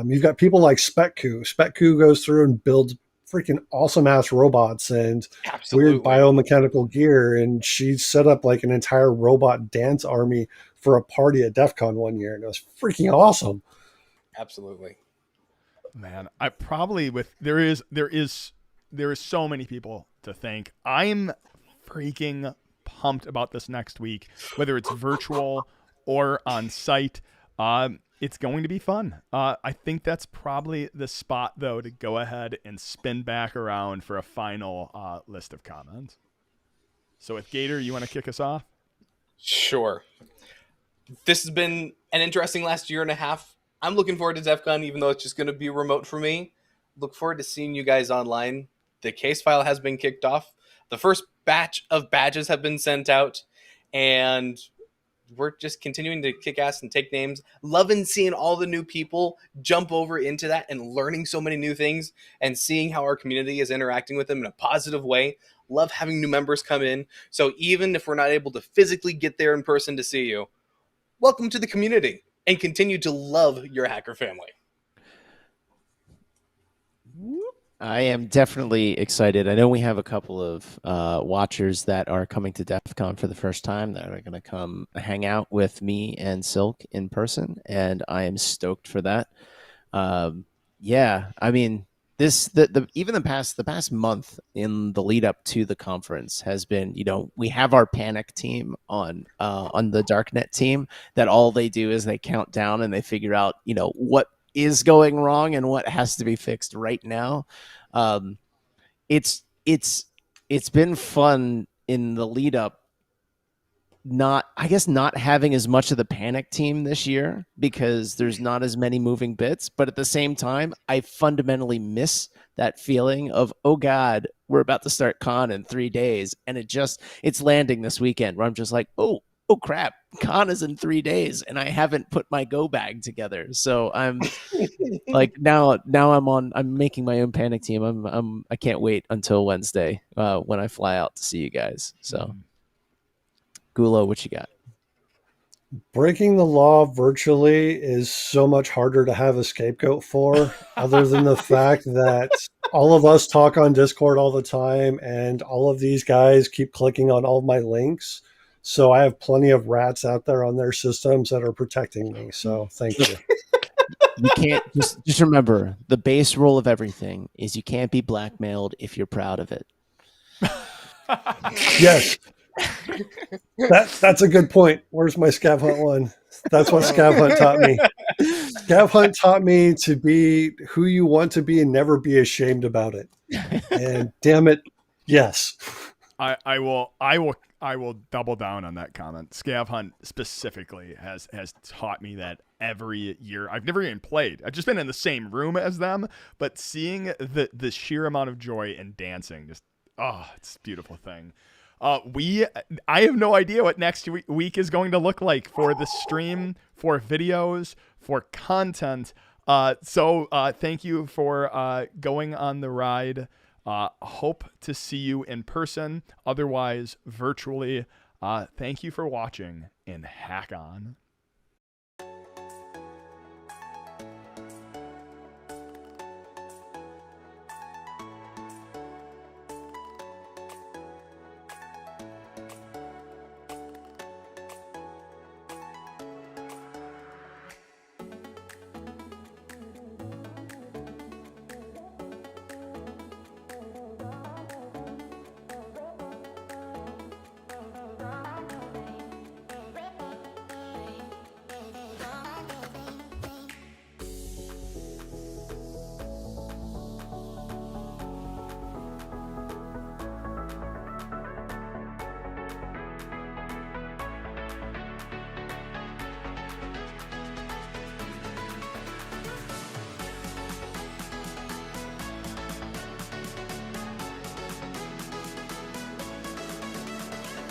You've got people like Specku. Specku goes through and builds freaking awesome ass robots and weird biomechanical gear, and she set up like an entire robot dance army for a party at DEF CON one year, and it was freaking awesome. Absolutely. Man, I probably there is so many people to thank. I'm freaking pumped about this next week, whether it's virtual or on site. It's going to be fun. I think that's probably the spot though to go ahead and spin back around for a final list of comments. So with Gator, you want to kick us off? Sure. This has been an interesting last year and a half. I'm looking forward to DEF CON, even though it's just going to be remote for me. Look forward to seeing you guys online. The case file has been kicked off. The first batch of badges have been sent out, and we're just continuing to kick ass and take names. Loving seeing all the new people jump over into that and learning so many new things and seeing how our community is interacting with them in a positive way. Love having new members come in. So even if we're not able to physically get there in person to see you, welcome to the community and continue to love your hacker family. I am definitely excited. I know we have a couple of watchers that are coming to DEF CON for the first time that are going to come hang out with me and Silk in person, and I am stoked for that. Yeah, I mean, even the past month in the lead up to the conference has been, we have our panic team on the Darknet team that all they do is they count down and they figure out, what is going wrong and what has to be fixed right now. It's been fun in the lead up, not having as much of the panic team this year because there's not as many moving bits, but at the same time I fundamentally miss that feeling of, oh god, we're about to start con in 3 days, and it's landing this weekend where I'm just like, oh crap, con is in 3 days and I haven't put my go bag together. So I'm like, now I'm making my own panic team. I can't wait until Wednesday when I fly out to see you guys. So Gulo, what you got? Breaking the law virtually is so much harder to have a scapegoat for, other than the fact that all of us talk on Discord all the time and all of these guys keep clicking on all of my links. So I have plenty of rats out there on their systems that are protecting me. So thank you. You can't just remember, the base rule of everything is you can't be blackmailed if you're proud of it. Yes. That's a good point. Where's my scav hunt one? That's what scav hunt taught me. Scav hunt taught me to be who you want to be and never be ashamed about it. And damn it, yes. I will double down on that comment. Scav Hunt specifically has taught me that every year. I've never even played. I've just been in the same room as them, but seeing the sheer amount of joy in dancing, just it's a beautiful thing. I have no idea what next week is going to look like for the stream, for videos, for content. So thank you for going on the ride. Hope to see you in person, otherwise virtually. Thank you for watching, and hack on.